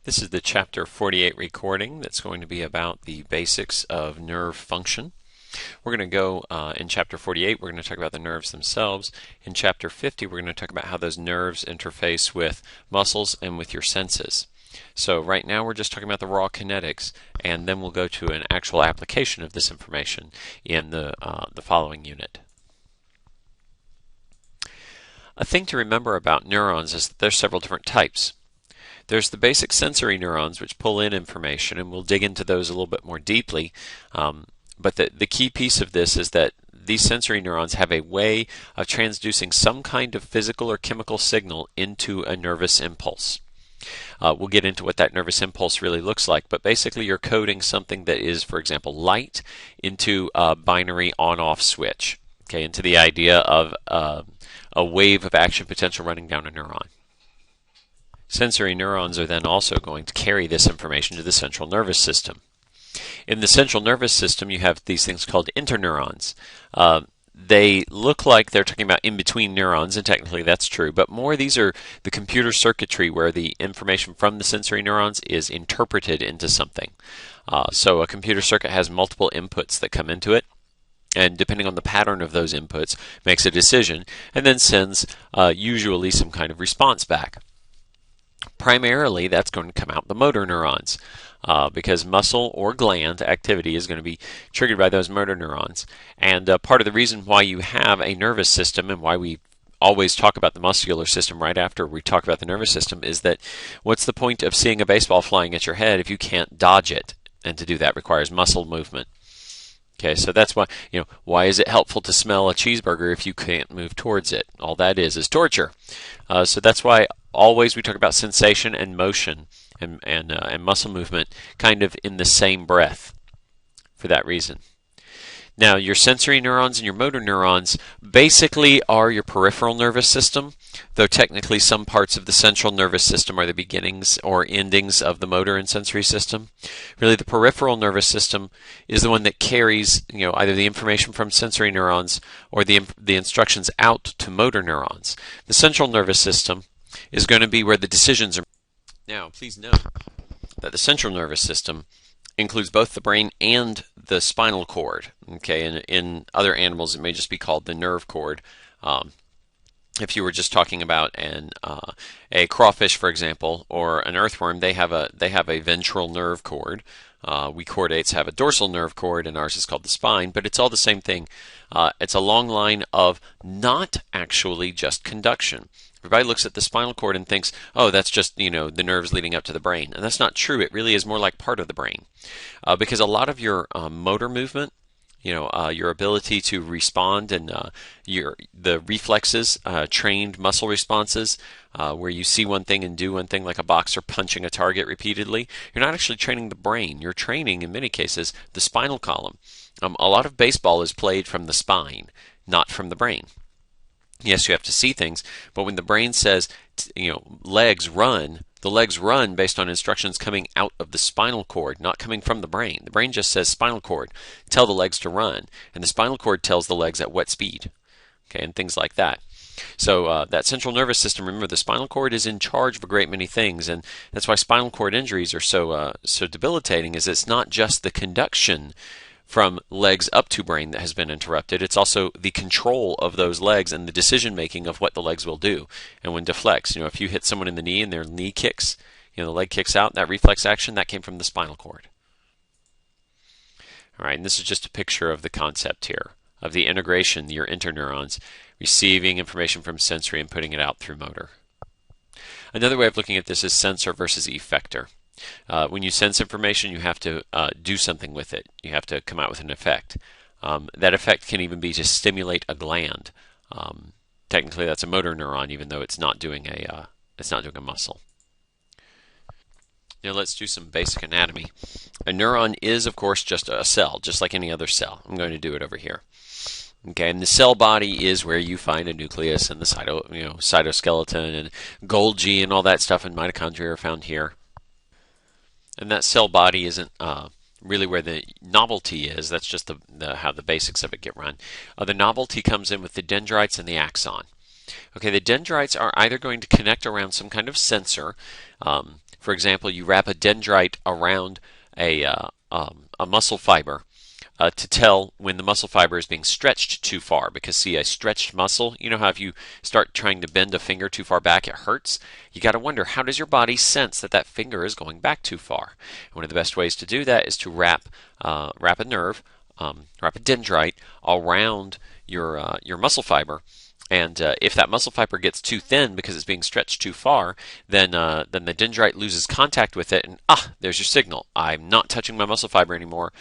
This is the Chapter 48 recording that's going to be about the basics of nerve function. We're going to go in Chapter 48, we're going to talk about the nerves themselves. In Chapter 50, we're going to talk about how those nerves interface with muscles and with your senses. So right now we're just talking about the raw kinetics, and then we'll go to an actual application of this information in the following unit. A thing to remember about neurons is that there's several different types. There's the basic sensory neurons, which pull in information, and we'll dig into those a little bit more deeply. But the key piece of this is that these sensory neurons have a way of transducing some kind of physical or chemical signal into a nervous impulse. We'll get into what that nervous impulse really looks like, but basically you're coding something that is, for example, light into a binary on-off switch, okay, into the idea of a wave of action potential running down a neuron. Sensory neurons are then also going to carry this information to the central nervous system. In the central nervous system, you have these things called interneurons. They look like they're talking about in-between neurons, and technically that's true, but more these are the computer circuitry where the information from the sensory neurons is interpreted into something. So a computer circuit has multiple inputs that come into it, and depending on the pattern of those inputs, makes a decision, and then sends usually some kind of response back. Primarily, that's going to come out the motor neurons because muscle or gland activity is going to be triggered by those motor neurons. And part of the reason why you have a nervous system and why we always talk about the muscular system right after we talk about the nervous system is that what's the point of seeing a baseball flying at your head if you can't dodge it? And to do that requires muscle movement. Okay, so that's why, why is it helpful to smell a cheeseburger if you can't move towards it? All that is torture. So that's why always we talk about sensation and motion and muscle movement kind of in the same breath for that reason. Now, your sensory neurons and your motor neurons basically are your peripheral nervous system, though technically some parts of the central nervous system are the beginnings or endings of the motor and sensory system. Really, the peripheral nervous system is the one that carries, either the information from sensory neurons or the instructions out to motor neurons. The central nervous system is going to be where the decisions are. Now, please note that the central nervous system includes both the brain and the spinal cord. Okay, and in other animals, it may just be called the nerve cord. If you were just talking about a crawfish, for example, or an earthworm, they have a ventral nerve cord. We chordates have a dorsal nerve cord, and ours is called the spine. But it's all the same thing. It's a long line of not actually just conduction. Everybody looks at the spinal cord and thinks, oh, that's just, the nerves leading up to the brain. And that's not true. It really is more like part of the brain. Because a lot of your motor movement, your ability to respond and the reflexes, trained muscle responses, where you see one thing and do one thing like a boxer punching a target repeatedly, you're not actually training the brain. You're training, in many cases, the spinal column. A lot of baseball is played from the spine, not from the brain. Yes, you have to see things, but when the brain says, legs run, the legs run based on instructions coming out of the spinal cord, not coming from the brain. The brain just says, spinal cord, tell the legs to run, and the spinal cord tells the legs at what speed, okay, and things like that. So that central nervous system, remember, the spinal cord is in charge of a great many things, and that's why spinal cord injuries are so debilitating, is it's not just the conduction from legs up to brain that has been interrupted. It's also the control of those legs and the decision making of what the legs will do and when deflects. If you hit someone in the knee and their knee kicks, the leg kicks out, that reflex action, that came from the spinal cord. All right, and this is just a picture of the concept here of the integration, your interneurons receiving information from sensory and putting it out through motor. Another way of looking at this is sensor versus effector. When you sense information, you have to do something with it. You have to come out with an effect. That effect can even be to stimulate a gland. Technically, that's a motor neuron, even though it's not doing a muscle. Now let's do some basic anatomy. A neuron is, of course, just a cell, just like any other cell. I'm going to do it over here. Okay, and the cell body is where you find a nucleus and the cytoskeleton and Golgi and all that stuff, and mitochondria are found here. And that cell body isn't really where the novelty is. That's just how the basics of it get run. The novelty comes in with the dendrites and the axon. Okay, the dendrites are either going to connect around some kind of sensor. For example, you wrap a dendrite around a muscle fiber to tell when the muscle fiber is being stretched too far. Because see, a stretched muscle, you know how if you start trying to bend a finger too far back, it hurts? You got to wonder, how does your body sense that that finger is going back too far? And one of the best ways to do that is to wrap a nerve, wrap a dendrite around your muscle fiber. And if that muscle fiber gets too thin because it's being stretched too far, then the dendrite loses contact with it, and there's your signal. I'm not touching my muscle fiber anymore.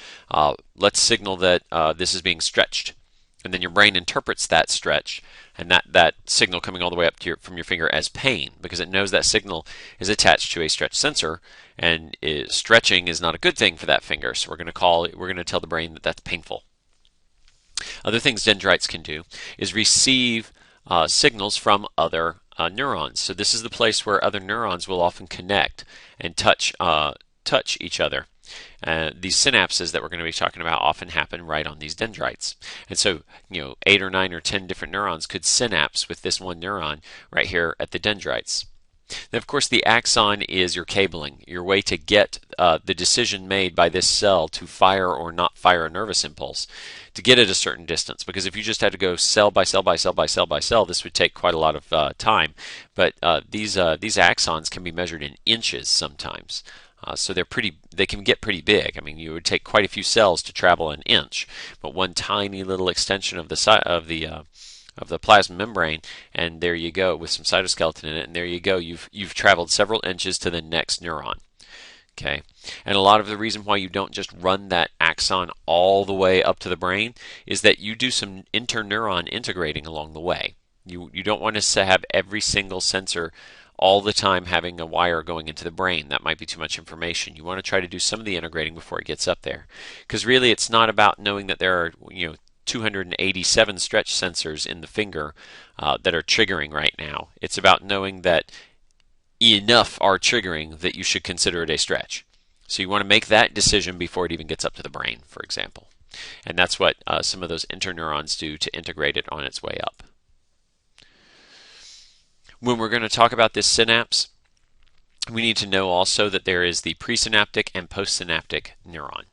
Let's signal that this is being stretched. And then your brain interprets that stretch and that signal coming all the way up to from your finger as pain, because it knows that signal is attached to a stretch sensor, and stretching is not a good thing for that finger. So we're going to tell the brain that that's painful. Other things dendrites can do is receive signals from other neurons. So this is the place where other neurons will often connect and touch each other. These synapses that we're going to be talking about often happen right on these dendrites. And so, 8 or 9 or 10 different neurons could synapse with this one neuron right here at the dendrites. Then, of course, the axon is your cabling, your way to get the decision made by this cell to fire or not fire a nervous impulse, to get it a certain distance. Because if you just had to go cell by cell by cell by cell by cell, this would take quite a lot of time. But these axons can be measured in inches sometimes. So they can get pretty big. I mean, you would take quite a few cells to travel an inch, but one tiny little extension of the plasma membrane, and there you go, with some cytoskeleton in it, and there you go, you've traveled several inches to the next neuron. Okay, and a lot of the reason why you don't just run that axon all the way up to the brain is that you do some interneuron integrating along the way. You don't want to have every single sensor all the time having a wire going into the brain. That might be too much information. You want to try to do some of the integrating before it gets up there, because really it's not about knowing that there are 287 stretch sensors in the finger that are triggering right now. It's about knowing that enough are triggering that you should consider it a stretch. So you want to make that decision before it even gets up to the brain, for example. And that's what some of those interneurons do to integrate it on its way up. When we're going to talk about this synapse, we need to know also that there is the presynaptic and postsynaptic neuron.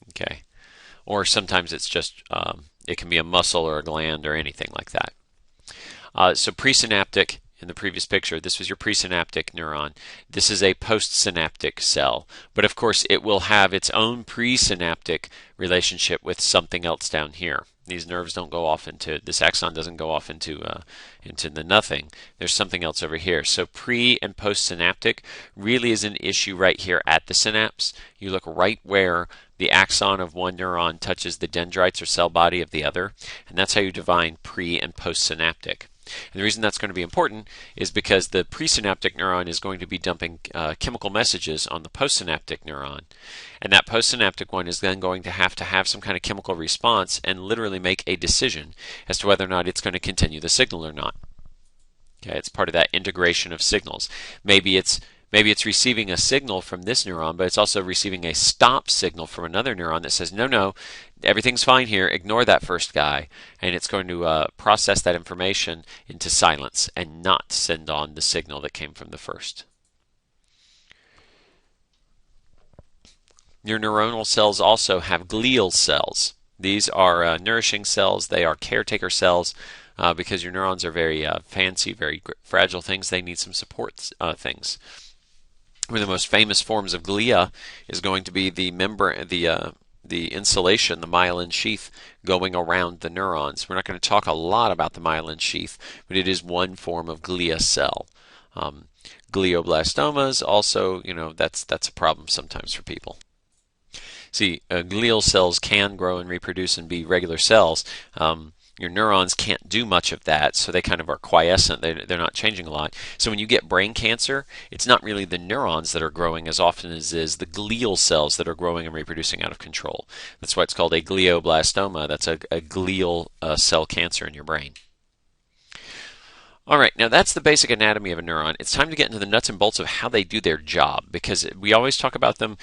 Okay. Or sometimes it's just, it can be a muscle or a gland or anything like that. So presynaptic, in the previous picture, this was your presynaptic neuron. This is a postsynaptic cell. But of course, it will have its own presynaptic relationship with something else down here. These nerves don't go off into, this axon doesn't go off into the nothing. There's something else over here. So pre and postsynaptic really is an issue right here at the synapse. You look right where the axon of one neuron touches the dendrites or cell body of the other, and that's how you define pre and postsynaptic. And the reason that's going to be important is because the presynaptic neuron is going to be dumping chemical messages on the postsynaptic neuron. And that postsynaptic one is then going to have some kind of chemical response and literally make a decision as to whether or not it's going to continue the signal or not. Okay, it's part of that integration of signals. Maybe it's receiving a signal from this neuron, but it's also receiving a stop signal from another neuron that says, no, everything's fine here, ignore that first guy, and it's going to process that information into silence and not send on the signal that came from the first. Your neuronal cells also have glial cells. These are nourishing cells. They are caretaker cells because your neurons are very fancy, very fragile things. They need some support things. One of the most famous forms of glia is going to be the insulation, the myelin sheath going around the neurons. We're not going to talk a lot about the myelin sheath, but it is one form of glia cell. Glioblastomas also, that's a problem sometimes for people. See, glial cells can grow and reproduce and be regular cells. Your neurons can't do much of that, so they kind of are quiescent. They're not changing a lot. So when you get brain cancer, it's not really the neurons that are growing as often as it is the glial cells that are growing and reproducing out of control. That's why it's called a glioblastoma. That's a glial cell cancer in your brain. All right, now that's the basic anatomy of a neuron. It's time to get into the nuts and bolts of how they do their job, because we always talk about them,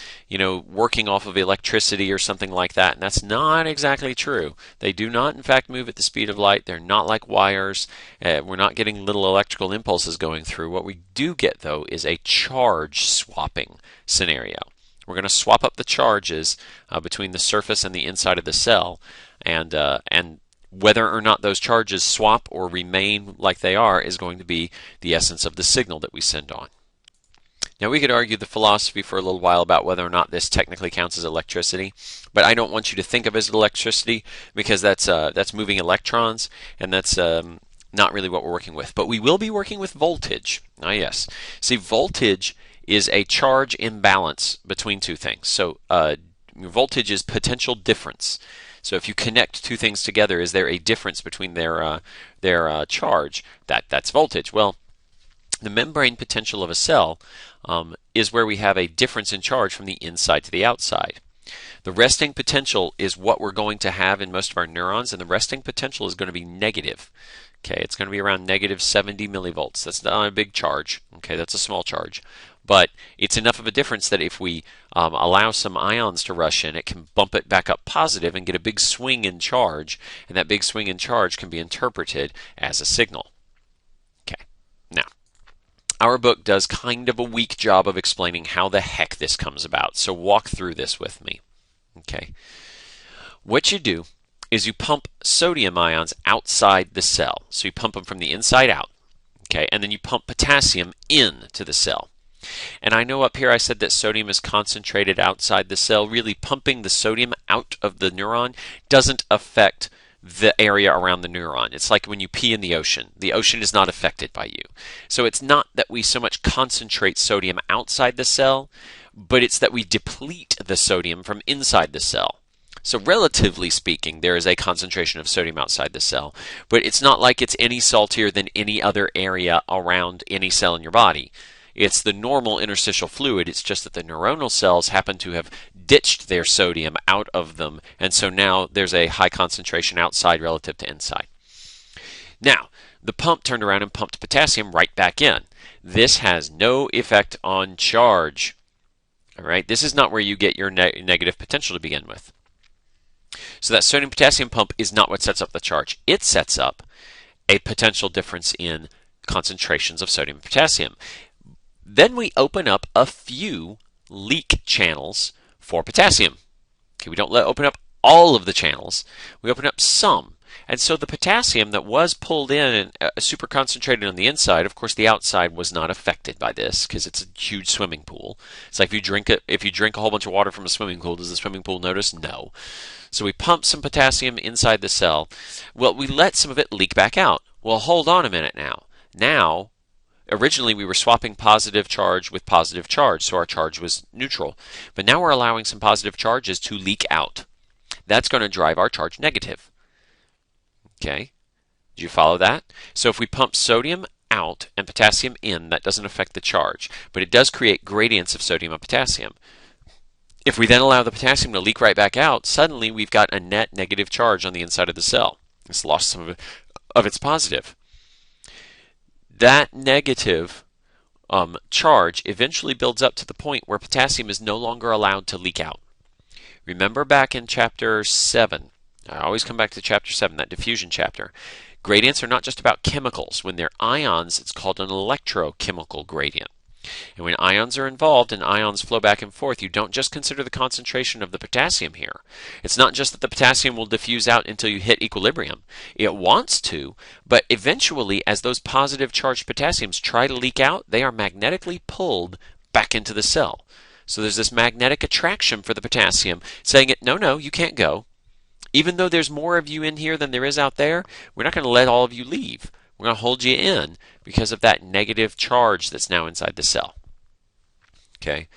working off of electricity or something like that, and that's not exactly true. They do not, in fact, move at the speed of light. They're not like wires. We're not getting little electrical impulses going through. What we do get, though, is a charge swapping scenario. We're going to swap up the charges between the surface and the inside of the cell, and whether or not those charges swap or remain like they are is going to be the essence of the signal that we send on. Now, we could argue the philosophy for a little while about whether or not this technically counts as electricity, but I don't want you to think of it as electricity, because that's moving electrons, and that's not really what we're working with. But we will be working with voltage. Ah, yes. See, voltage is a charge imbalance between two things. So voltage is potential difference. So if you connect two things together, is there a difference between their charge? That's voltage. Well, the membrane potential of a cell is where we have a difference in charge from the inside to the outside. The resting potential is what we're going to have in most of our neurons, and the resting potential is going to be negative. Okay, it's going to be around negative 70 millivolts. That's not a big charge. Okay, that's a small charge. But it's enough of a difference that if we allow some ions to rush in, it can bump it back up positive and get a big swing in charge, and that big swing in charge can be interpreted as a signal. Okay, now, our book does kind of a weak job of explaining how the heck this comes about, so walk through this with me. Okay, what you do is you pump sodium ions outside the cell. So you pump them from the inside out, okay, and then you pump potassium into the cell. And I know up here I said that sodium is concentrated outside the cell. Really, pumping the sodium out of the neuron doesn't affect the area around the neuron. It's like when you pee in the ocean. The ocean is not affected by you. So it's not that we so much concentrate sodium outside the cell, but it's that we deplete the sodium from inside the cell. So relatively speaking, there is a concentration of sodium outside the cell, but it's not like it's any saltier than any other area around any cell in your body. It's the normal interstitial fluid. It's just that the neuronal cells happen to have ditched their sodium out of them, and so now there's a high concentration outside relative to inside. Now, the pump turned around and pumped potassium right back in. This has no effect on charge. All right, this is not where you get your negative potential to begin with. So that sodium-potassium pump is not what sets up the charge. It sets up a potential difference in concentrations of sodium and potassium. Then we open up a few leak channels for potassium. Okay, we don't open up all of the channels. We open up some. And so the potassium that was pulled in and super concentrated on the inside, of course the outside was not affected by this because it's a huge swimming pool. It's like if you drink a whole bunch of water from a swimming pool, does the swimming pool notice? No. So we pump some potassium inside the cell. Well, we let some of it leak back out. Well, hold on a minute now. Now, originally we were swapping positive charge with positive charge, so our charge was neutral. But now we're allowing some positive charges to leak out. That's going to drive our charge negative. Okay, do you follow that? So if we pump sodium out and potassium in, that doesn't affect the charge, but it does create gradients of sodium and potassium. If we then allow the potassium to leak right back out, suddenly we've got a net negative charge on the inside of the cell. It's lost some of its positive. That negative charge eventually builds up to the point where potassium is no longer allowed to leak out. Remember back in chapter 7, I always come back to chapter 7, that diffusion chapter. Gradients are not just about chemicals. When they're ions, it's called an electrochemical gradient. And when ions are involved and ions flow back and forth, you don't just consider the concentration of the potassium here. It's not just that the potassium will diffuse out until you hit equilibrium. It wants to, but eventually, as those positive charged potassiums try to leak out, they are magnetically pulled back into the cell. So there's this magnetic attraction for the potassium saying, no, you can't go. Even though there's more of you in here than there is out there, we're not going to let all of you leave. We're going to hold you in because of that negative charge that's now inside the cell. Okay.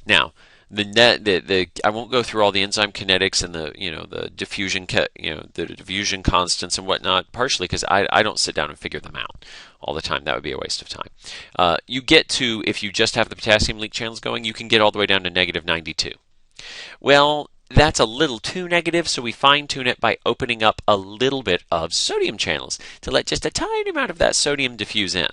Now, I won't go through all the enzyme kinetics and the diffusion constants and whatnot, partially because I don't sit down and figure them out all the time. That would be a waste of time. You get to, if you just have the potassium leak channels going, you can get all the way down to negative 92. Well, that's a little too negative, so we fine-tune it by opening up a little bit of sodium channels to let just a tiny amount of that sodium diffuse in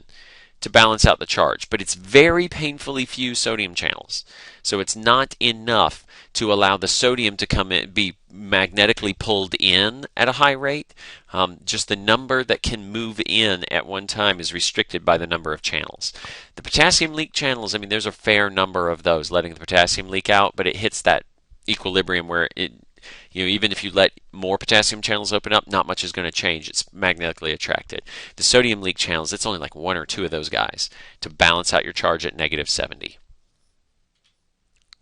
to balance out the charge. But it's very painfully few sodium channels, so it's not enough to allow the sodium to come in, be magnetically pulled in at a high rate. Just the number that can move in at one time is restricted by the number of channels. The potassium leak channels, I mean, there's a fair number of those letting the potassium leak out, but it hits that equilibrium where it, even if you let more potassium channels open up, not much is going to change. It's magnetically attracted. The sodium leak channels, it's only like one or two of those guys to balance out your charge at -70.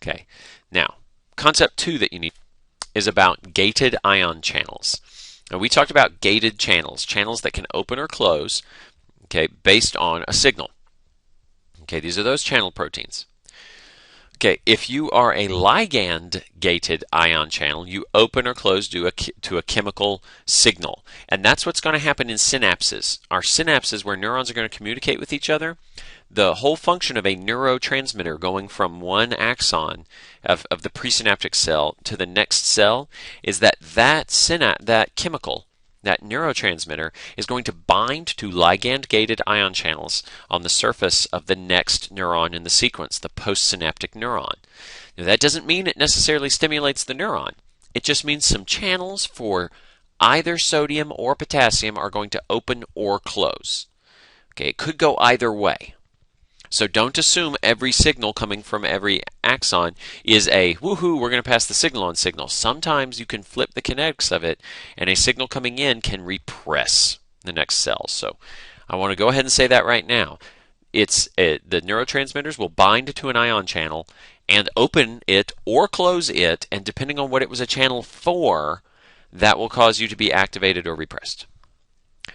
Okay, now concept 2 that you need is about gated ion channels. Now, we talked about gated channels, channels that can open or close, okay, based on a signal. Okay, these are those channel proteins. Okay, if you are a ligand-gated ion channel, you open or close to a chemical signal. And that's what's going to happen in synapses. Our synapses, where neurons are going to communicate with each other, the whole function of a neurotransmitter going from one axon of the presynaptic cell to the next cell is that chemical, that neurotransmitter, is going to bind to ligand-gated ion channels on the surface of the next neuron in the sequence, the postsynaptic neuron. Now, that doesn't mean it necessarily stimulates the neuron. It just means some channels for either sodium or potassium are going to open or close. Okay, it could go either way. So don't assume every signal coming from every axon is a woohoo, we're going to pass the signal on signal. Sometimes you can flip the kinetics of it, and a signal coming in can repress the next cell. So I want to go ahead and say that right now. The neurotransmitters will bind to an ion channel and open it or close it, and depending on what it was a channel for, that will cause you to be activated or repressed.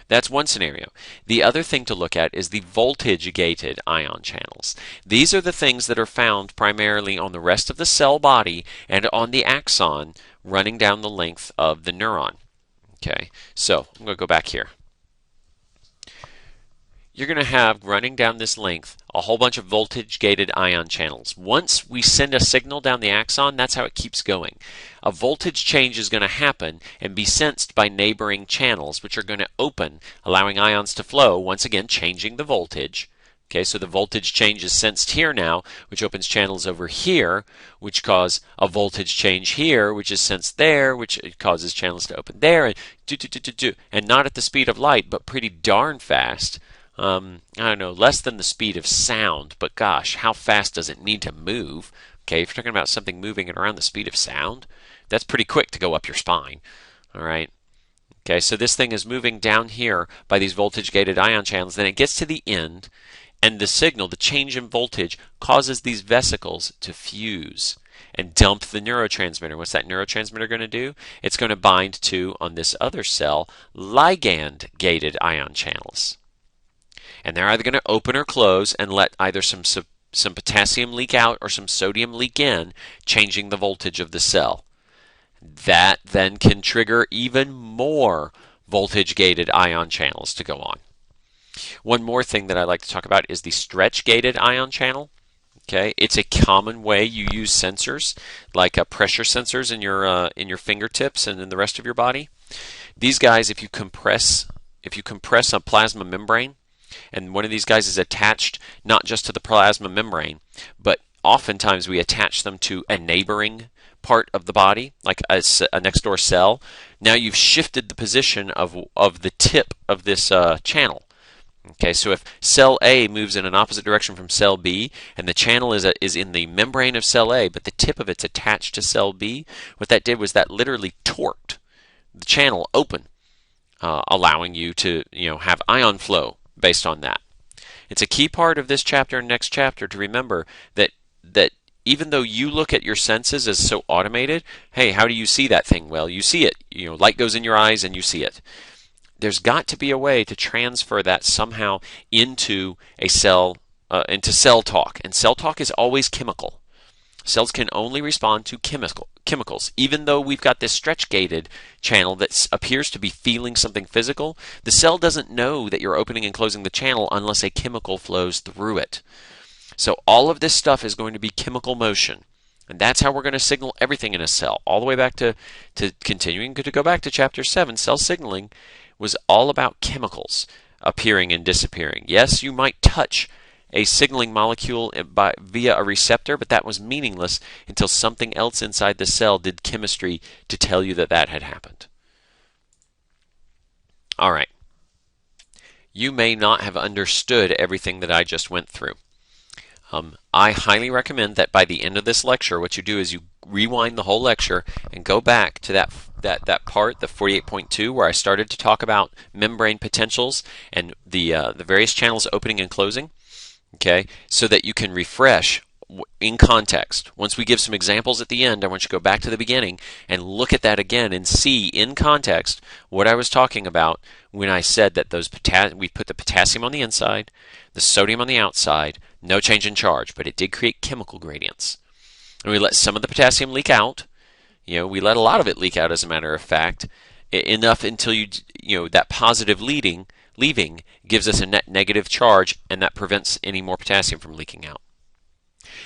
That's one scenario. The other thing to look at is the voltage-gated ion channels. These are the things that are found primarily on the rest of the cell body and on the axon running down the length of the neuron. Okay, so I'm going to go back here. You're going to have, running down this length, a whole bunch of voltage-gated ion channels. Once we send a signal down the axon, that's how it keeps going. A voltage change is going to happen and be sensed by neighboring channels, which are going to open, allowing ions to flow, once again changing the voltage. Okay, so the voltage change is sensed here now, which opens channels over here, which cause a voltage change here, which is sensed there, which causes channels to open there, and not at the speed of light, but pretty darn fast. I don't know, less than the speed of sound, but gosh, how fast does it need to move? Okay, if you're talking about something moving at around the speed of sound, that's pretty quick to go up your spine. All right. Okay, so this thing is moving down here by these voltage-gated ion channels, then it gets to the end, and the signal, the change in voltage, causes these vesicles to fuse and dump the neurotransmitter. What's that neurotransmitter going to do? It's going to bind to, on this other cell, ligand-gated ion channels. And they're either going to open or close and let either some potassium leak out or some sodium leak in, changing the voltage of the cell. That then can trigger even more voltage-gated ion channels to go on. One more thing that I like to talk about is the stretch-gated ion channel. Okay, it's a common way you use sensors, like pressure sensors in your fingertips and in the rest of your body. These guys, if you compress a plasma membrane, and one of these guys is attached not just to the plasma membrane, but oftentimes we attach them to a neighboring part of the body, like a next door cell. Now you've shifted the position of the tip of this channel. Okay, so if cell A moves in an opposite direction from cell B, and the channel is in the membrane of cell A, but the tip of it's attached to cell B, what that did was that literally torqued the channel open, allowing you to have ion flow based on that. It's a key part of this chapter and next chapter to remember that even though you look at your senses as so automated, hey, how do you see that thing? Well, you see it. Light goes in your eyes and you see it. There's got to be a way to transfer that somehow into a cell, into cell talk. And cell talk is always chemical. Cells can only respond to chemicals. Even though we've got this stretch-gated channel that appears to be feeling something physical, the cell doesn't know that you're opening and closing the channel unless a chemical flows through it. So all of this stuff is going to be chemical motion. And that's how we're going to signal everything in a cell, all the way back to continuing to go back to chapter 7. Cell signaling was all about chemicals appearing and disappearing. Yes, you might touch a signaling molecule via a receptor, but that was meaningless until something else inside the cell did chemistry to tell you that that had happened. All right. You may not have understood everything that I just went through. I highly recommend that by the end of this lecture, what you do is you rewind the whole lecture and go back to that part, the 48.2, where I started to talk about membrane potentials and the various channels opening and closing. Okay, so that you can refresh in context. Once we give some examples at the end, I want you to go back to the beginning and look at that again and see in context what I was talking about when I said that we put the potassium on the inside, the sodium on the outside, no change in charge, but it did create chemical gradients. And we let some of the potassium leak out. We let a lot of it leak out, as a matter of fact, enough until that positive leaving gives us a net negative charge, and that prevents any more potassium from leaking out.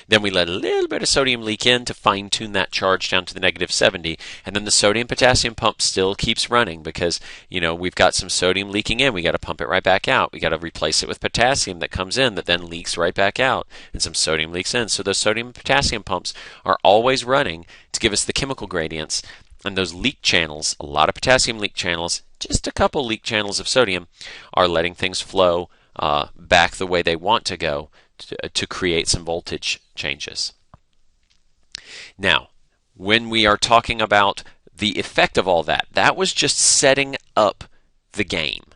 Then we let a little bit of sodium leak in to fine-tune that charge down to the -70, and then the sodium-potassium pump still keeps running because, we've got some sodium leaking in. We got to pump it right back out. We got to replace it with potassium that comes in that then leaks right back out, and some sodium leaks in. So those sodium and potassium pumps are always running to give us the chemical gradients, and those leak channels, a lot of potassium leak channels, just a couple leak channels of sodium, are letting things flow back the way they want to go to create some voltage changes. Now, when we are talking about the effect of all that, that was just setting up the game.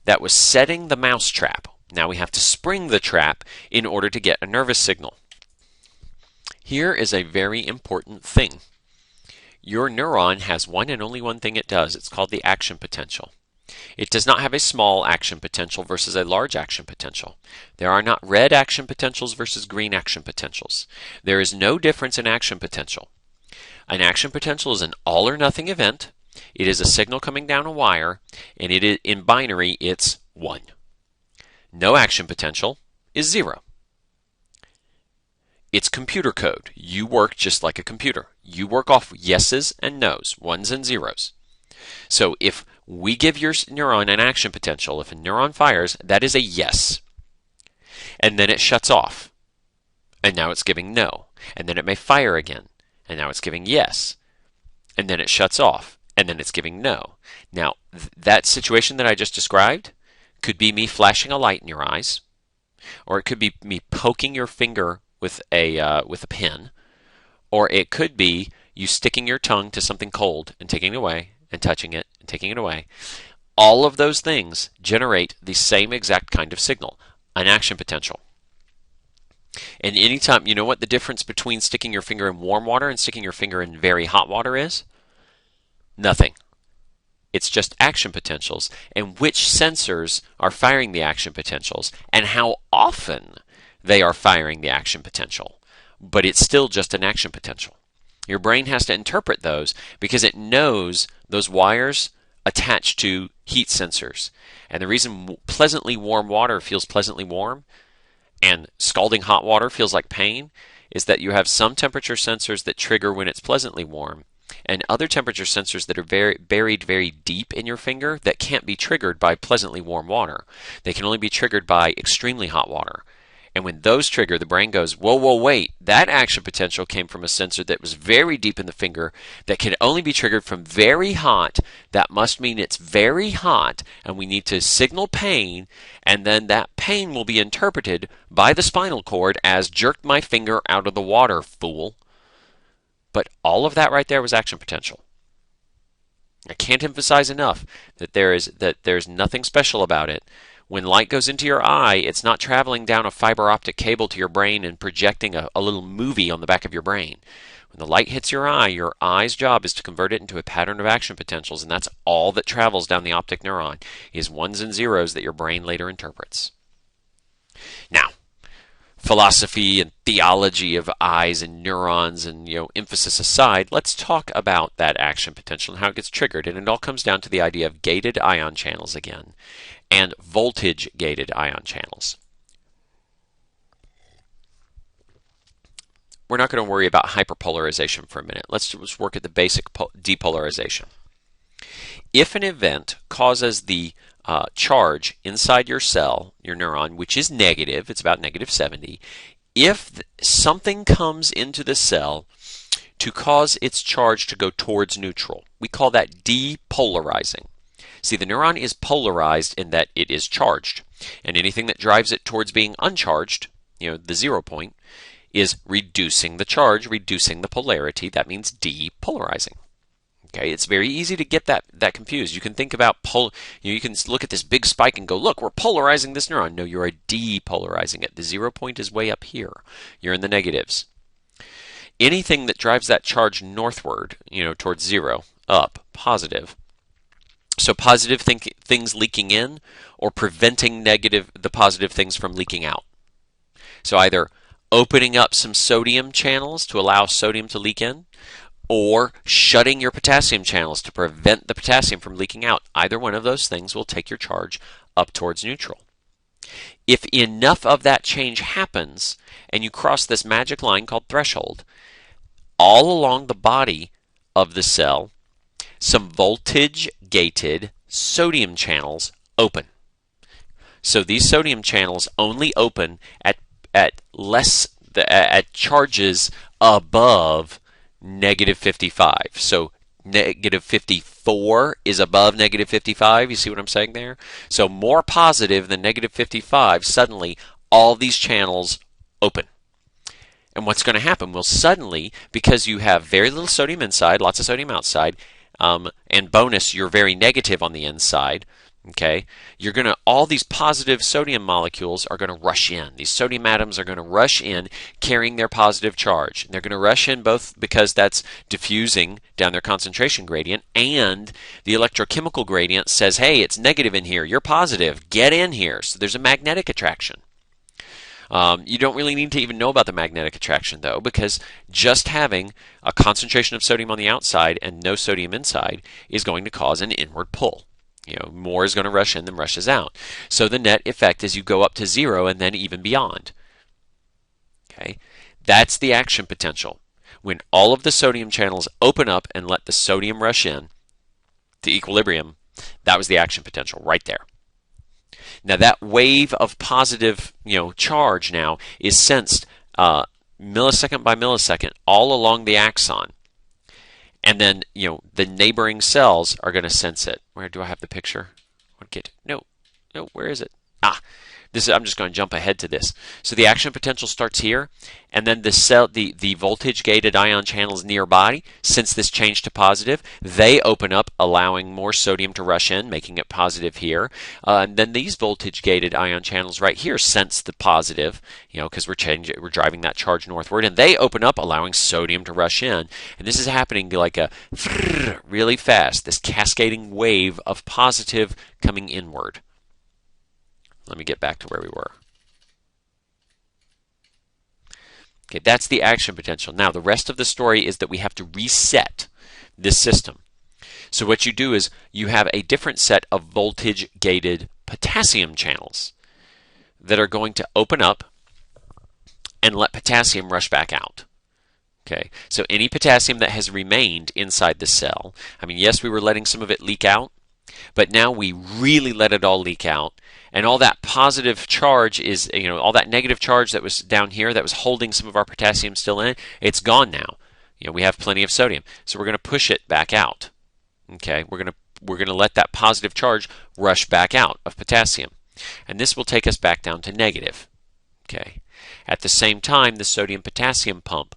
That was setting the mousetrap. Now we have to spring the trap in order to get a nervous signal. Here is a very important thing. Your neuron has one and only one thing it does. It's called the action potential. It does not have a small action potential versus a large action potential. There are not red action potentials versus green action potentials. There is no difference in action potential. An action potential is an all or nothing event. It is a signal coming down a wire, and in binary, it's 1. No action potential is 0. It's computer code. You work just like a computer. You work off yeses and nos, ones and zeros. So if we give your neuron an action potential, if a neuron fires, that is a yes. And then it shuts off. And now it's giving no. And then it may fire again. And now it's giving yes. And then it shuts off. And then it's giving no. Now, that situation that I just described could be me flashing a light in your eyes, or it could be me poking your finger with a pin, or it could be you sticking your tongue to something cold and taking it away, and touching it and taking it away. All of those things generate the same exact kind of signal, an action potential. And anytime, you know what the difference between sticking your finger in warm water and sticking your finger in very hot water is? Nothing. It's just action potentials, and which sensors are firing the action potentials, and how often they are firing the action potential. But it's still just an action potential. Your brain has to interpret those because it knows those wires attach to heat sensors. And the reason pleasantly warm water feels pleasantly warm and scalding hot water feels like pain is that you have some temperature sensors that trigger when it's pleasantly warm, and other temperature sensors that are buried very deep in your finger that can't be triggered by pleasantly warm water. They can only be triggered by extremely hot water. And when those trigger, the brain goes, whoa, wait, that action potential came from a sensor that was very deep in the finger that can only be triggered from very hot. That must mean it's very hot, and we need to signal pain, and then that pain will be interpreted by the spinal cord as jerked my finger out of the water, fool. But all of that right there was action potential. I can't emphasize enough that there's nothing special about it. When light goes into your eye, it's not traveling down a fiber optic cable to your brain and projecting a little movie on the back of your brain. When the light hits your eye's job is to convert it into a pattern of action potentials, and that's all that travels down the optic neuron, is ones and zeros that your brain later interprets. Now, philosophy and theology of eyes and neurons and emphasis aside, let's talk about that action potential and how it gets triggered. And it all comes down to the idea of gated ion channels again, and voltage-gated ion channels. we're not going to worry about hyperpolarization for a minute. Let's just work at the basic depolarization. If an event causes the charge inside your cell, your neuron, which is negative, it's about -70, if something comes into the cell to cause its charge to go towards neutral, we call that depolarizing. See, the neuron is polarized in that it is charged, and anything that drives it towards being uncharged, the 0 point, is reducing the charge, reducing the polarity. That means depolarizing. Okay, it's very easy to get that confused. You can think about you can look at this big spike and go, look, we're polarizing this neuron. No, you are depolarizing it. The 0 point is way up here. You're in the negatives. Anything that drives that charge northward, towards 0, up, positive. So positive things leaking in, or preventing the positive things from leaking out. So either opening up some sodium channels to allow sodium to leak in, or shutting your potassium channels to prevent the potassium from leaking out. Either one of those things will take your charge up towards neutral. If enough of that change happens, and you cross this magic line called threshold, all along the body of the cell, some voltage-gated sodium channels open. So these sodium channels only open at charges above -55. So -54 is above -55. You see what I'm saying there? So more positive than -55, suddenly all these channels open. And what's going to happen? Well, suddenly, because you have very little sodium inside, lots of sodium outside, and bonus, you're very negative on the inside, okay, all these positive sodium molecules are going to rush in. These sodium atoms are going to rush in carrying their positive charge. And they're going to rush in both because that's diffusing down their concentration gradient, and the electrochemical gradient says, hey, it's negative in here, you're positive, get in here. So there's a magnetic attraction. You don't really need to even know about the magnetic attraction, though, because just having a concentration of sodium on the outside and no sodium inside is going to cause an inward pull. More is going to rush in than rushes out. So the net effect is you go up to 0 and then even beyond. Okay, that's the action potential. When all of the sodium channels open up and let the sodium rush in to equilibrium, that was the action potential right there. Now that wave of positive, charge now is sensed millisecond by millisecond all along the axon. And then, the neighboring cells are going to sense it. Where do I have the picture? No, where is it? I'm just going to jump ahead to this. So the action potential starts here, and then the voltage-gated ion channels nearby sense this change to positive. They open up, allowing more sodium to rush in, making it positive here. And then these voltage-gated ion channels right here sense the positive, because we're driving that charge northward, and they open up, allowing sodium to rush in. And this is happening like a really fast, this cascading wave of positive coming inward. Let me get back to where we were. Okay, that's the action potential. Now, the rest of the story is that we have to reset this system. So what you do is you have a different set of voltage-gated potassium channels that are going to open up and let potassium rush back out. Okay, so any potassium that has remained inside the cell, yes, we were letting some of it leak out, but now we really let it all leak out. And all that positive charge is, all that negative charge that was down here that was holding some of our potassium still in, it's gone now. We have plenty of sodium. So we're going to push it back out. Okay, we're going to let that positive charge rush back out of potassium. And this will take us back down to negative. Okay. At the same time, the sodium-potassium pump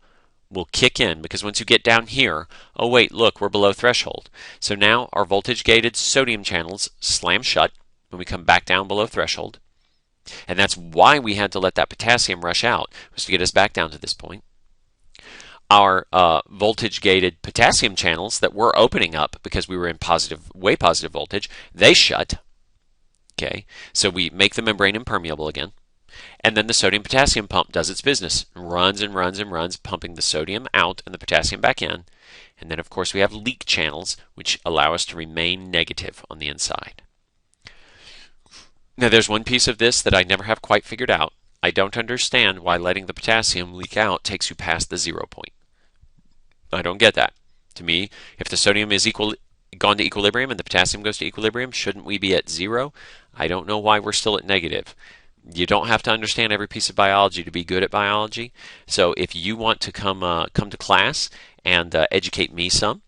will kick in, because once you get down here, oh wait, look, we're below threshold. So now our voltage-gated sodium channels slam shut when we come back down below threshold. And that's why we had to let that potassium rush out, was to get us back down to this point. Our voltage-gated potassium channels that were opening up because we were in way positive voltage, they shut. Okay, so we make the membrane impermeable again. And then the sodium-potassium pump does its business, runs and runs and runs, pumping the sodium out and the potassium back in. And then, of course, we have leak channels, which allow us to remain negative on the inside. Now, there's one piece of this that I never have quite figured out, I don't understand why letting the potassium leak out takes you past the 0 point. I don't get that. To me, if the sodium is gone to equilibrium and the potassium goes to equilibrium, shouldn't we be at 0? I don't know why we're still at negative. You don't have to understand every piece of biology to be good at biology. So if you want to come to class and educate me some,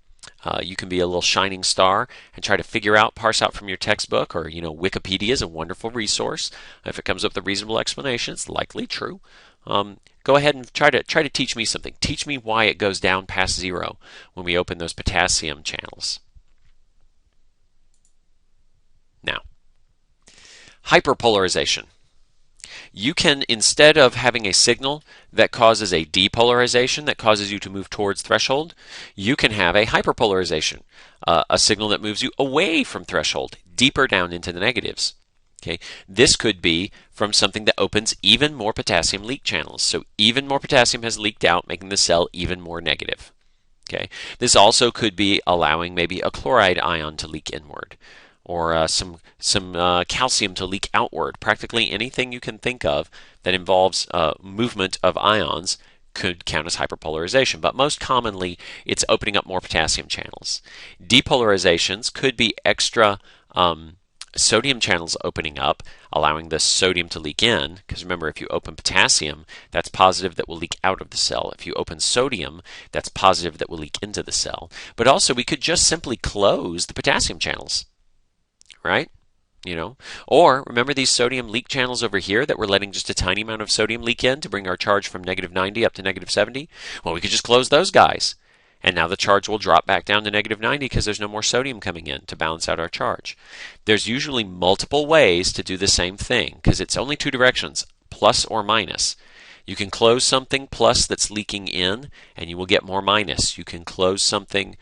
you can be a little shining star and try to figure out, parse out from your textbook, or Wikipedia is a wonderful resource. If it comes up with a reasonable explanation, it's likely true. Go ahead and try to teach me something. Teach me why it goes down past 0 when we open those potassium channels. Now, hyperpolarization. You can, instead of having a signal that causes a depolarization, that causes you to move towards threshold, you can have a hyperpolarization, a signal that moves you away from threshold, deeper down into the negatives. Okay, this could be from something that opens even more potassium leak channels. So even more potassium has leaked out, making the cell even more negative. Okay, this also could be allowing maybe a chloride ion to leak inward, or some calcium to leak outward. Practically anything you can think of that involves movement of ions could count as hyperpolarization, but most commonly it's opening up more potassium channels. Depolarizations could be extra sodium channels opening up, allowing the sodium to leak in, because remember, if you open potassium, that's positive that will leak out of the cell. If you open sodium, that's positive that will leak into the cell. But also, we could just simply close the potassium channels, right? Or remember these sodium leak channels over here that we're letting just a tiny amount of sodium leak in to bring our charge from -90 up to -70? Well, we could just close those guys. And now the charge will drop back down to -90 because there's no more sodium coming in to balance out our charge. There's usually multiple ways to do the same thing because it's only two directions, plus or minus. You can close something plus that's leaking in and you will get more minus. You can close something,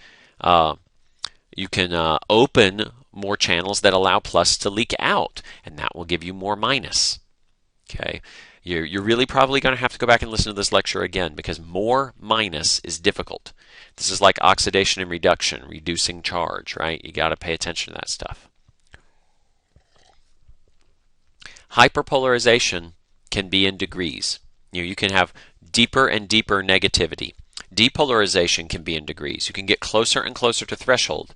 you can open more channels that allow plus to leak out, and that will give you more minus. Okay, you're really probably going to have to go back and listen to this lecture again because more minus is difficult. This is like oxidation and reduction, reducing charge, right? You got to pay attention to that stuff. Hyperpolarization can be in degrees. You can have deeper and deeper negativity. Depolarization can be in degrees. You can get closer and closer to threshold.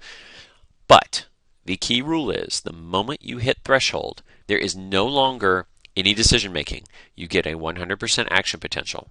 But the key rule is the moment you hit threshold, there is no longer any decision making. You get a 100% action potential.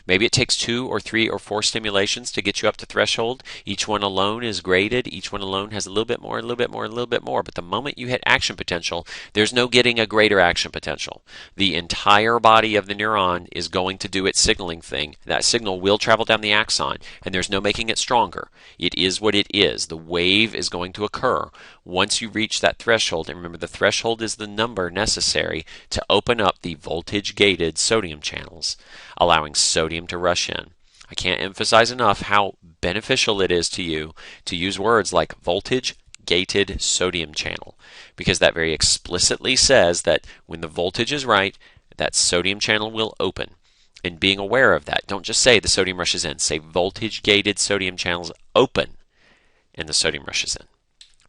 Maybe it takes 2 or 3 or 4 stimulations to get you up to threshold. Each one alone is graded. Each one alone has a little bit more, a little bit more, a little bit more. But the moment you hit action potential, there's no getting a greater action potential. The entire body of the neuron is going to do its signaling thing. That signal will travel down the axon, and there's no making it stronger. It is what it is. The wave is going to occur once you reach that threshold. And remember, the threshold is the number necessary to open up the voltage-gated sodium channels, allowing sodium to rush in. I can't emphasize enough how beneficial it is to you to use words like voltage-gated sodium channel, because that very explicitly says that when the voltage is right, that sodium channel will open. And being aware of that, don't just say the sodium rushes in, say voltage-gated sodium channels open and the sodium rushes in.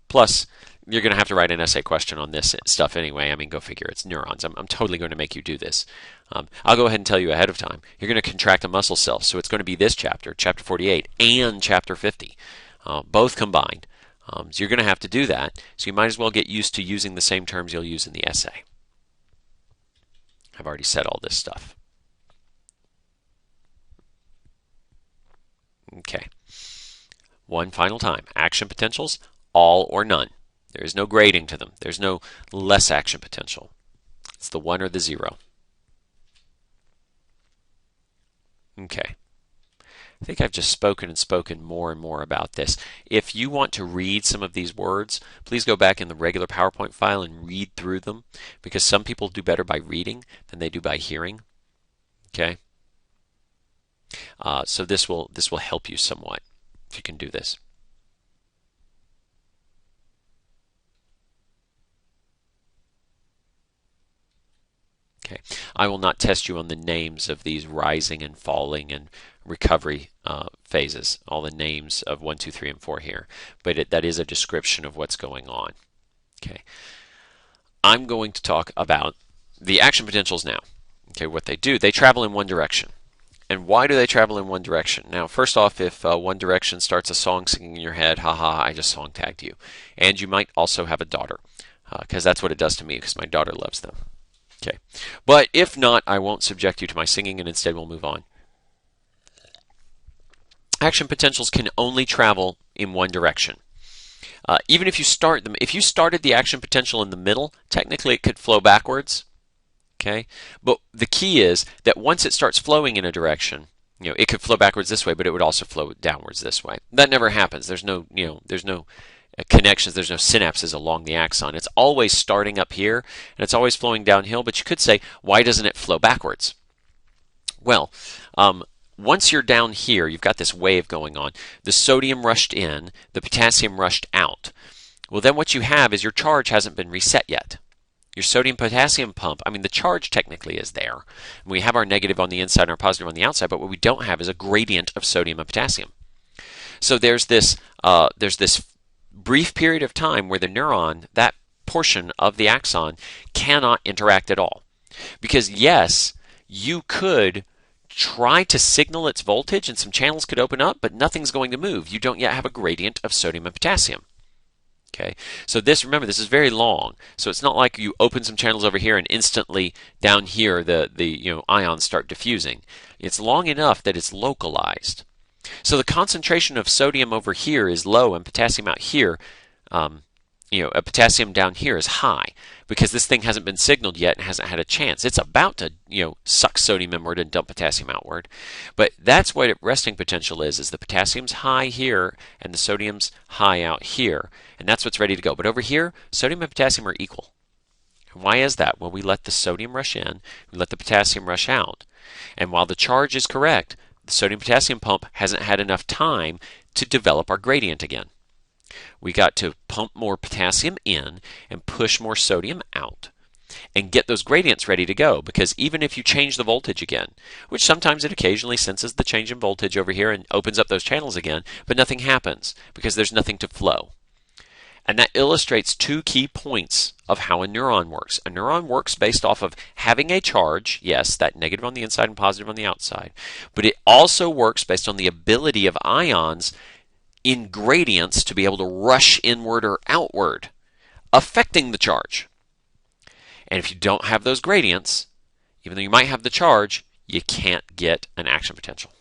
Plus, you're going to have to write an essay question on this stuff anyway. I mean, go figure. It's neurons. I'm totally going to make you do this. I'll go ahead and tell you ahead of time. You're going to contract a muscle cell, so it's going to be this chapter, chapter 48, and chapter 50, both combined. So you're going to have to do that. So you might as well get used to using the same terms you'll use in the essay. I've already said all this stuff. Okay. One final time. Action potentials, all or none. There is no grading to them. There's no less action potential. It's the 1 or the 0. Okay. I think I've just spoken and spoken more and more about this. If you want to read some of these words, please go back in the regular PowerPoint file and read through them, because some people do better by reading than they do by hearing. Okay. So this will help you somewhat if you can do this. Okay. I will not test you on the names of these rising and falling and recovery phases, all the names of 1, 2, 3, and 4 here, but that is a description of what's going on. Okay. I'm going to talk about the action potentials now. Okay, what they do, they travel in one direction. And why do they travel in one direction? Now, first off, if One Direction starts a song singing in your head, haha, I just song tagged you. And you might also have a daughter, because that's what it does to me, because my daughter loves them. Okay, but if not, I won't subject you to my singing, and instead we'll move on. Action potentials can only travel in one direction. Even if you start them, if you started the action potential in the middle, technically it could flow backwards. Okay, but the key is that once it starts flowing in a direction, it could flow backwards this way, but it would also flow downwards this way. That never happens. There's no, there's no connections, there's no synapses along the axon. It's always starting up here, and it's always flowing downhill, but you could say, why doesn't it flow backwards? Well, once you're down here, you've got this wave going on. The sodium rushed in, the potassium rushed out. Well, then what you have is your charge hasn't been reset yet. Your sodium-potassium pump, the charge technically is there. We have our negative on the inside and our positive on the outside, but what we don't have is a gradient of sodium and potassium. So there's this brief period of time where the neuron, that portion of the axon, cannot interact at all. Because yes, you could try to signal its voltage and some channels could open up, but nothing's going to move. You don't yet have a gradient of sodium and potassium. Okay, so remember, this is very long. So it's not like you open some channels over here and instantly down here the ions start diffusing. It's long enough that it's localized. So the concentration of sodium over here is low and potassium out here, potassium down here is high because this thing hasn't been signaled yet and hasn't had a chance. It's about to suck sodium inward and dump potassium outward. But that's what resting potential is the potassium's high here and the sodium's high out here. And that's what's ready to go. But over here, sodium and potassium are equal. Why is that? Well, we let the sodium rush in, we let the potassium rush out. And while the charge is correct, the sodium-potassium pump hasn't had enough time to develop our gradient again. We got to pump more potassium in and push more sodium out and get those gradients ready to go, because even if you change the voltage again, which sometimes it occasionally senses the change in voltage over here and opens up those channels again, but nothing happens because there's nothing to flow. And that illustrates two key points of how a neuron works. A neuron works based off of having a charge, yes, that negative on the inside and positive on the outside, but it also works based on the ability of ions in gradients to be able to rush inward or outward, affecting the charge. And if you don't have those gradients, even though you might have the charge, you can't get an action potential.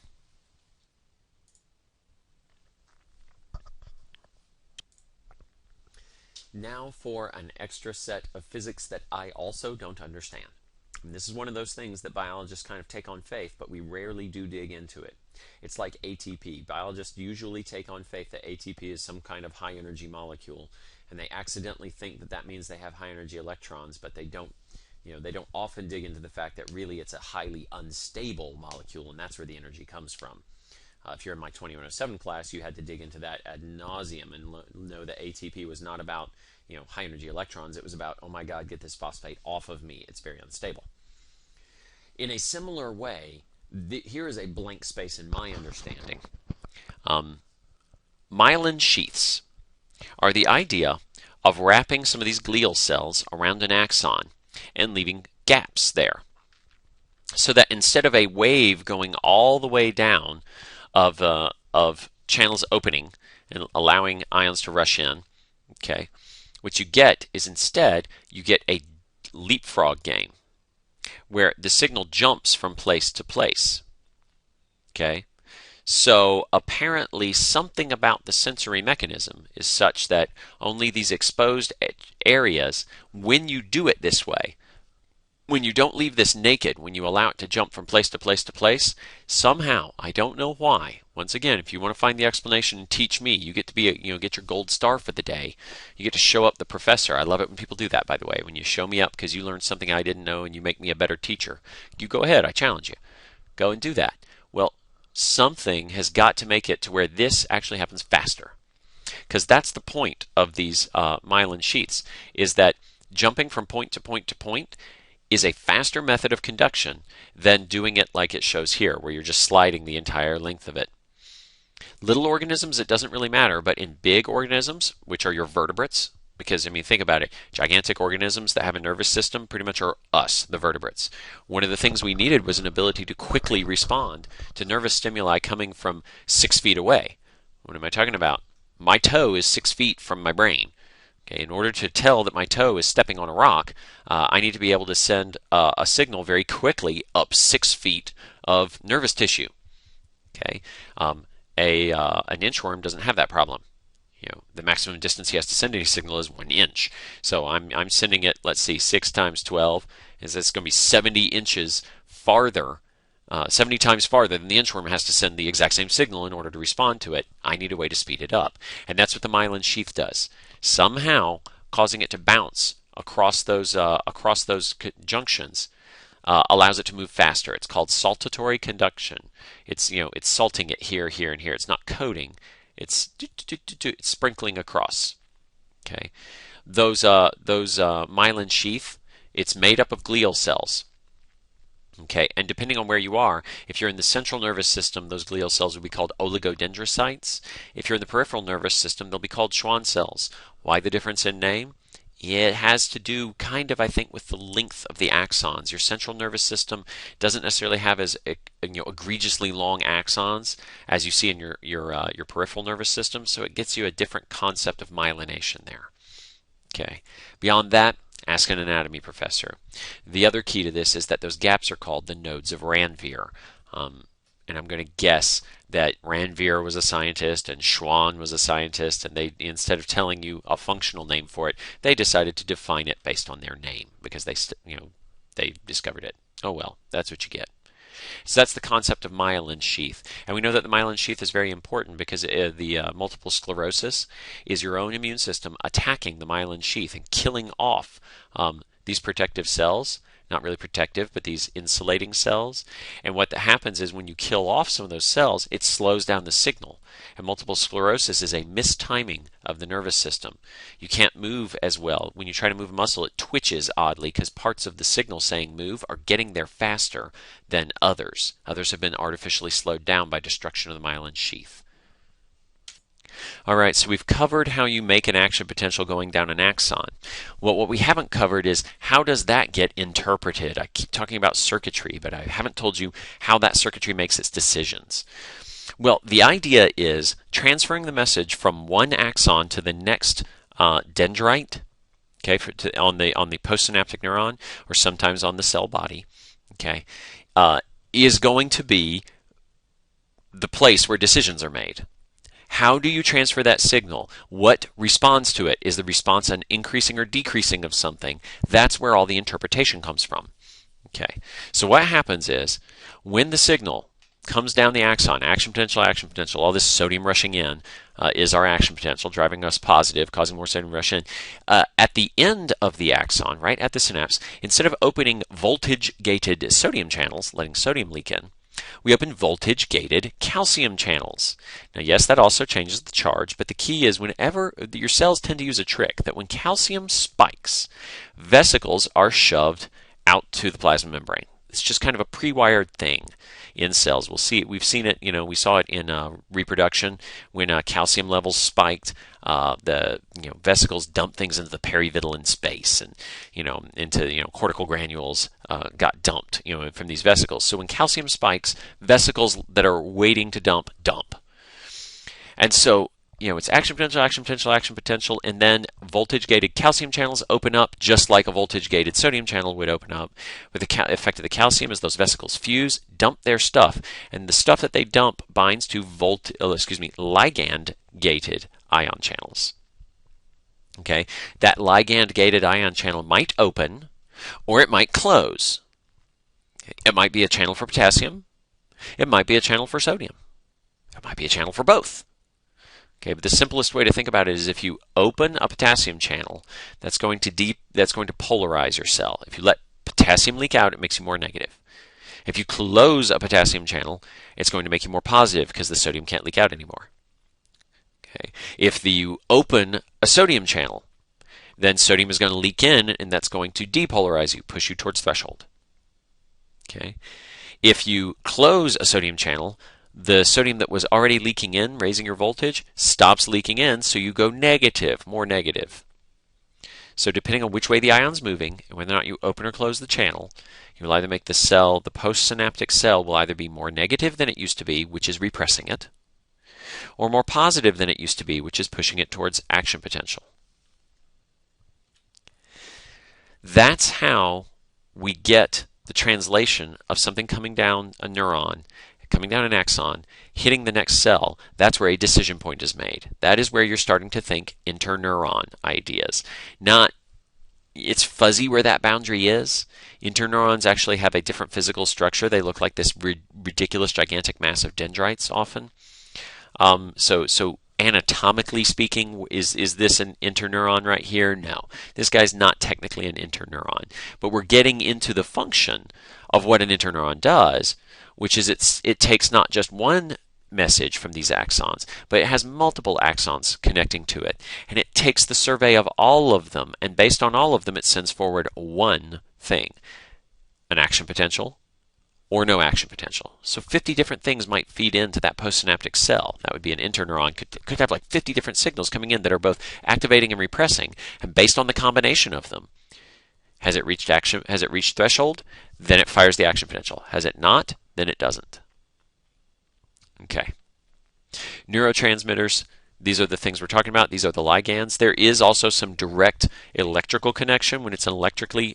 Now for an extra set of physics that I also don't understand. And this is one of those things that biologists kind of take on faith, but we rarely do dig into it. It's like ATP. Biologists usually take on faith that ATP is some kind of high energy molecule, and they accidentally think that that means they have high energy electrons, but they don't. They don't often dig into the fact that really it's a highly unstable molecule, and that's where the energy comes from. If you're in my 2107 class, you had to dig into that ad nauseum and know that ATP was not about high energy electrons. It was about, oh my God, get this phosphate off of me. It's very unstable. In a similar way, here is a blank space in my understanding. Myelin sheaths are the idea of wrapping some of these glial cells around an axon and leaving gaps there, so that instead of a wave going all the way down of channels opening and allowing ions to rush in, okay, what you get is instead you get a leapfrog game where the signal jumps from place to place. Okay, so apparently something about the sensory mechanism is such that only these exposed areas, when you do it this way, when you don't leave this naked, when you allow it to jump from place to place to place, somehow, I don't know why. Once again, if you want to find the explanation and teach me, you get to be get your gold star for the day. You get to show up the professor. I love it when people do that, by the way. When you show me up because you learned something I didn't know and you make me a better teacher. You go ahead, I challenge you. Go and do that. Well, something has got to make it to where this actually happens faster. Because that's the point of these myelin sheaths, is that jumping from point to point to point is a faster method of conduction than doing it like it shows here, where you're just sliding the entire length of it. Little organisms, it doesn't really matter, but in big organisms, which are your vertebrates, Because, I mean, think about it. Gigantic organisms that have a nervous system pretty much are us, the vertebrates. One of the things we needed was an ability to quickly respond to nervous stimuli coming from 6 feet away. What am I talking about? My toe is 6 feet from my brain. Okay, in order to tell that my toe is stepping on a rock, I need to be able to send a signal very quickly up 6 feet of nervous tissue. Okay, an inchworm doesn't have that problem. The maximum distance he has to send any signal is 1 inch. So I'm sending it, let's see, 6 times 12 is it's going to be 70 inches farther, 70 times farther than the inchworm has to send the exact same signal in order to respond to it. I need a way to speed it up. And that's what the myelin sheath does. Somehow causing it to bounce across those junctions allows it to move faster. It's called saltatory conduction. It's salting it here, here, and here. It's not coating. It's sprinkling across. Okay, those myelin sheath, it's made up of glial cells. Okay, and depending on where you are, if you're in the central nervous system, those glial cells will be called oligodendrocytes. If you're in the peripheral nervous system, they'll be called Schwann cells. Why the difference in name? It has to do kind of, I think, with the length of the axons. Your central nervous system doesn't necessarily have as egregiously long axons as you see in your peripheral nervous system, so it gets you a different concept of myelination there. Okay. Beyond that, ask an anatomy professor. The other key to this is that those gaps are called the nodes of Ranvier. And I'm going to guess that Ranvier was a scientist and Schwann was a scientist, and they, instead of telling you a functional name for it, they decided to define it based on their name because they discovered it. Oh well, that's what you get. So that's the concept of myelin sheath. And we know that the myelin sheath is very important because the multiple sclerosis is your own immune system attacking the myelin sheath and killing off these protective cells. Not really protective, but these insulating cells. And what happens is when you kill off some of those cells, it slows down the signal. And multiple sclerosis is a mistiming of the nervous system. You can't move as well. When you try to move a muscle, it twitches oddly because parts of the signal saying move are getting there faster than others. Others have been artificially slowed down by destruction of the myelin sheath. All right, so we've covered how you make an action potential going down an axon. Well, what we haven't covered is how does that get interpreted? I keep talking about circuitry, but I haven't told you how that circuitry makes its decisions. Well, the idea is transferring the message from one axon to the next dendrite, okay, on the postsynaptic neuron, or sometimes on the cell body, okay, is going to be the place where decisions are made. How do you transfer that signal? What responds to it? Is the response an increasing or decreasing of something? That's where all the interpretation comes from. Okay, so what happens is when the signal comes down the axon, action potential, all this sodium rushing in is our action potential, driving us positive, causing more sodium rush in. At the end of the axon, right at the synapse, instead of opening voltage-gated sodium channels, letting sodium leak in, we open voltage-gated calcium channels. Now, yes, that also changes the charge, but the key is whenever your cells tend to use a trick that when calcium spikes, vesicles are shoved out to the plasma membrane. It's just kind of a pre-wired thing in cells. We've seen it, we saw it in reproduction when calcium levels spiked. The vesicles dump things into the perivitellin space, and into cortical granules got dumped from these vesicles. So when calcium spikes, vesicles that are waiting to dump. And so it's action potential, and then voltage-gated calcium channels open up just like a voltage-gated sodium channel would open up. With the effect of the calcium is those vesicles fuse, dump their stuff, and the stuff that they dump binds to ligand-gated ion channels. Okay, that ligand-gated ion channel might open, or it might close. It might be a channel for potassium. It might be a channel for sodium. It might be a channel for both. Okay, but the simplest way to think about it is if you open a potassium channel, that's going to polarize your cell. If you let potassium leak out, it makes you more negative. If you close a potassium channel, it's going to make you more positive because the sodium can't leak out anymore. Okay. If you open a sodium channel, then sodium is going to leak in, and that's going to depolarize you, push you towards threshold. Okay. If you close a sodium channel, the sodium that was already leaking in, raising your voltage, stops leaking in, so you go negative, more negative. So depending on which way the ion's moving and whether or not you open or close the channel, you'll either make the cell, the postsynaptic cell will either be more negative than it used to be, which is repressing it, or more positive than it used to be, which is pushing it towards action potential. That's how we get the translation of something coming down a neuron, coming down an axon, hitting the next cell. That's where a decision point is made. That is where you're starting to think interneuron ideas. It's fuzzy where that boundary is. Interneurons actually have a different physical structure. They look like this ridiculous, gigantic mass of dendrites often. So anatomically speaking, is this an interneuron right here? No. This guy's not technically an interneuron. But we're getting into the function of what an interneuron does, which is it takes not just one message from these axons, but it has multiple axons connecting to it. And it takes the survey of all of them, and based on all of them, it sends forward one thing: an action potential or no action potential. So 50 different things might feed into that postsynaptic cell. That would be an interneuron. Could have like 50 different signals coming in that are both activating and repressing, and based on the combination of them, has it reached action? Has it reached threshold? Then it fires the action potential. Has it not? Then it doesn't. Okay. Neurotransmitters, these are the things we're talking about. These are the ligands. There is also some direct electrical connection when it's an electrical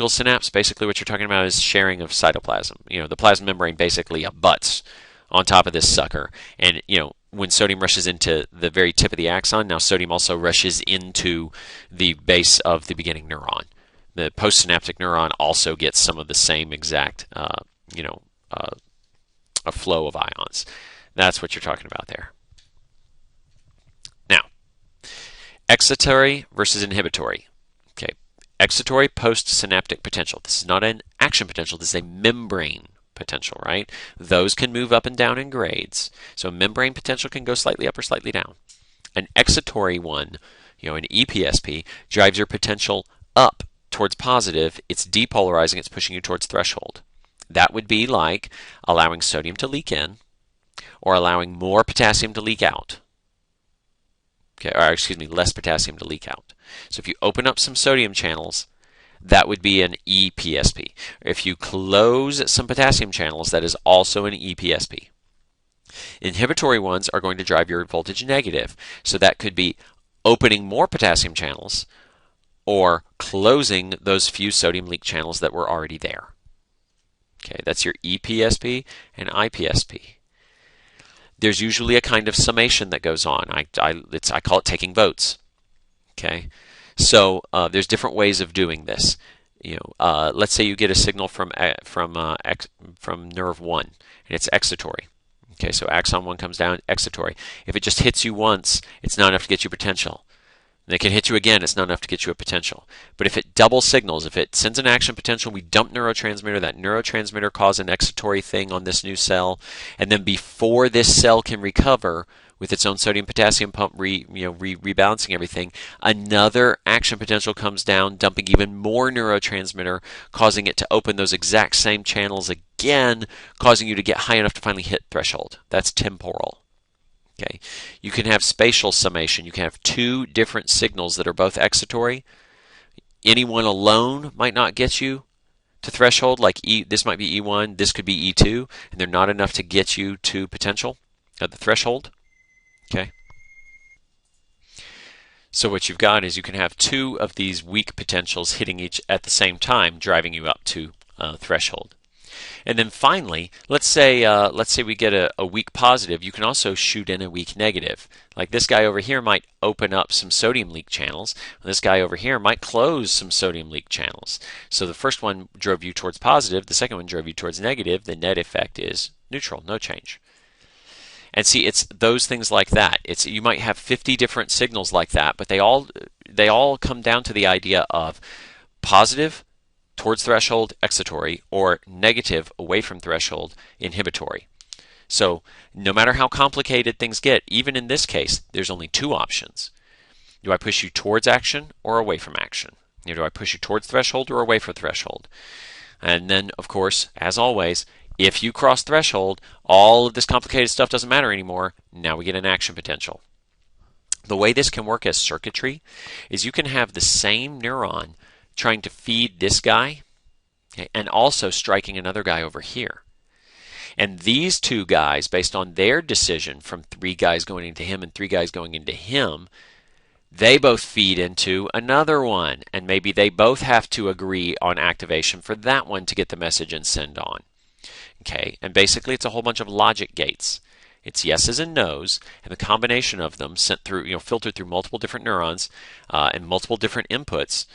synapse. Basically what you're talking about is sharing of cytoplasm. The plasma membrane basically abuts on top of this sucker. And, when sodium rushes into the very tip of the axon, now sodium also rushes into the base of the beginning neuron. The postsynaptic neuron also gets some of the same exact, a flow of ions. That's what you're talking about there. Now, excitatory versus inhibitory. Okay, excitatory postsynaptic potential. This is not an action potential. This is a membrane potential, right? Those can move up and down in grades. So membrane potential can go slightly up or slightly down. An excitatory one, an EPSP, drives your potential up towards positive. It's depolarizing. It's pushing you towards threshold. That would be like allowing sodium to leak in or allowing more potassium to leak out. Okay, or excuse me, less potassium to leak out. So if you open up some sodium channels, that would be an EPSP. If you close some potassium channels, that is also an EPSP. Inhibitory ones are going to drive your voltage negative. So that could be opening more potassium channels or closing those few sodium leak channels that were already there. Okay, that's your EPSP and IPSP. There's usually a kind of summation that goes on. I call it taking votes. Okay, so there's different ways of doing this. Let's say you get a signal from nerve 1 and it's excitatory. Okay, so axon 1 comes down, excitatory. If it just hits you once, it's not enough to get you potential. And it can hit you again, it's not enough to get you a potential. But if it double signals, if it sends an action potential, we dump neurotransmitter, that neurotransmitter causes an excitatory thing on this new cell, and then before this cell can recover with its own sodium-potassium pump rebalancing everything, another action potential comes down, dumping even more neurotransmitter, causing it to open those exact same channels again, causing you to get high enough to finally hit threshold. That's temporal. Okay, you can have spatial summation. You can have two different signals that are both excitatory. Any one alone might not get you to threshold, like this might be E1, this could be E2, and they're not enough to get you to potential at the threshold. Okay. So what you've got is you can have two of these weak potentials hitting each at the same time, driving you up to threshold. And then finally, let's say we get a weak positive. You can also shoot in a weak negative. Like this guy over here might open up some sodium leak channels. This guy over here might close some sodium leak channels. So the first one drove you towards positive. The second one drove you towards negative. The net effect is neutral, no change. And see, it's those things like that. You might have 50 different signals like that, but they all come down to the idea of positive towards threshold, excitatory, or negative away from threshold, inhibitory. So no matter how complicated things get, even in this case, there's only two options. Do I push you towards action or away from action? Do I push you towards threshold or away from threshold? And then, of course, as always, if you cross threshold, all of this complicated stuff doesn't matter anymore. Now we get an action potential. The way this can work as circuitry is you can have the same neuron trying to feed this guy, okay, and also striking another guy over here. And these two guys, based on their decision from 3 guys going into him and 3 guys going into him, they both feed into another one. And maybe they both have to agree on activation for that one to get the message and send on. Okay, and basically it's a whole bunch of logic gates. It's yeses and nos, and the combination of them sent through, filtered through multiple different neurons and multiple different inputs.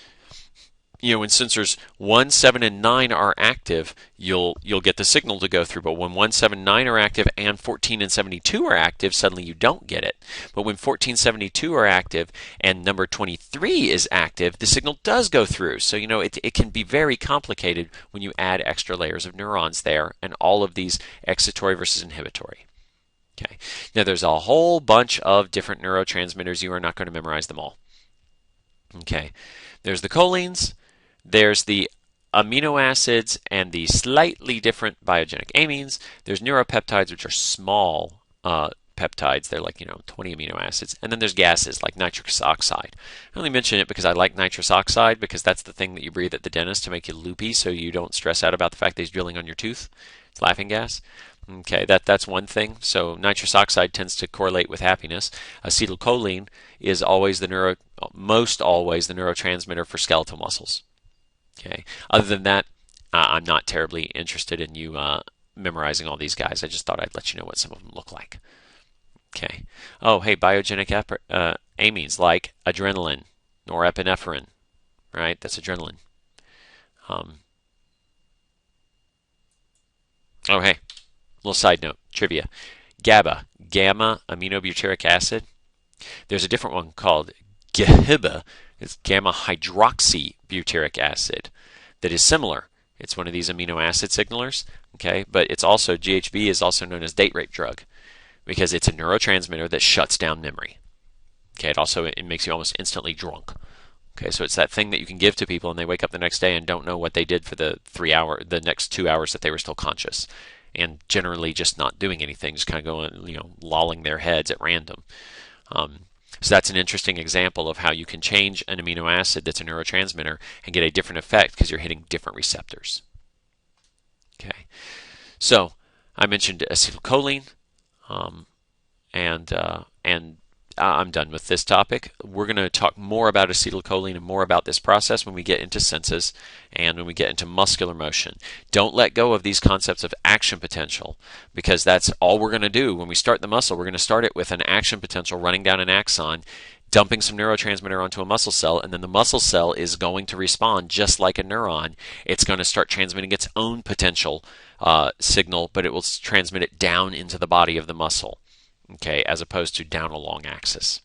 When sensors 1, 7, and 9 are active, you'll get the signal to go through. But when 1, 7, 9 are active and 14 and 72 are active, suddenly you don't get it. But when 14, 72 are active and number 23 is active, the signal does go through. So, it can be very complicated when you add extra layers of neurons there and all of these excitatory versus inhibitory. Okay. Now, there's a whole bunch of different neurotransmitters. You are not going to memorize them all. Okay. There's the choline. There's the amino acids and the slightly different biogenic amines. There's neuropeptides, which are small peptides. They're like, 20 amino acids. And then there's gases like nitrous oxide. I only mention it because I like nitrous oxide because that's the thing that you breathe at the dentist to make you loopy so you don't stress out about the fact that he's drilling on your tooth. It's laughing gas. Okay, that's one thing. So nitrous oxide tends to correlate with happiness. Acetylcholine is most always the neurotransmitter for skeletal muscles. Okay. Other than that, I'm not terribly interested in you memorizing all these guys. I just thought I'd let you know what some of them look like. Okay. Oh, hey, biogenic amines like adrenaline, norepinephrine, right? That's adrenaline. Oh, hey, little side note, trivia. GABA, gamma aminobutyric acid. There's a different one called GAHBA. It's gamma hydroxybutyric acid that is similar. It's one of these amino acid signalers, okay? But it's also, GHB is also known as date rape drug because it's a neurotransmitter that shuts down memory. Okay, it makes you almost instantly drunk. Okay, so it's that thing that you can give to people and they wake up the next day and don't know what they did for the next 2 hours that they were still conscious, and generally just not doing anything, just kind of going, lolling their heads at random. So that's an interesting example of how you can change an amino acid that's a neurotransmitter and get a different effect because you're hitting different receptors. Okay, so I mentioned acetylcholine, and I'm done with this topic. We're going to talk more about acetylcholine and more about this process when we get into senses and when we get into muscular motion. Don't let go of these concepts of action potential because that's all we're going to do. When we start the muscle, we're going to start it with an action potential running down an axon, dumping some neurotransmitter onto a muscle cell, and then the muscle cell is going to respond just like a neuron. It's going to start transmitting its own potential signal, but it will transmit it down into the body of the muscle. Okay, as opposed to down a long axis.